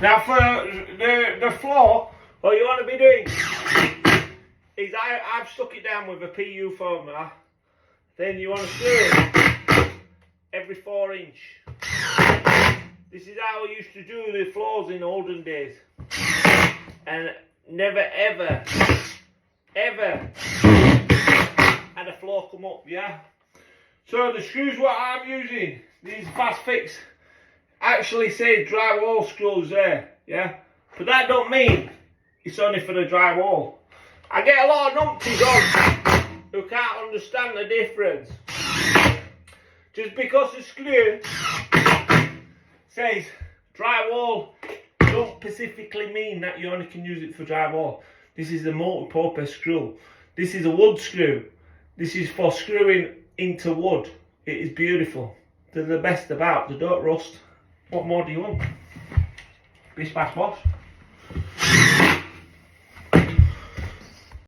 Now for the floor, what you want to be doing is I've stuck it down with a PU formula. Then you want to screw it every 4 inch. This is how we used to do the floors in olden days. And never ever had a floor come up, yeah? So the screws what I'm using, these Fast Fix, actually say drywall screws there, yeah? But that don't mean it's only for the drywall. I get a lot of numpties on who can't understand the difference. Just because the screw says drywall, don't specifically mean that you only can use it for drywall. This is a multi-purpose screw. This is a wood screw. This is for screwing into wood. It is beautiful. They're the best about. They don't rust. What more do you want? Bish bash bosh.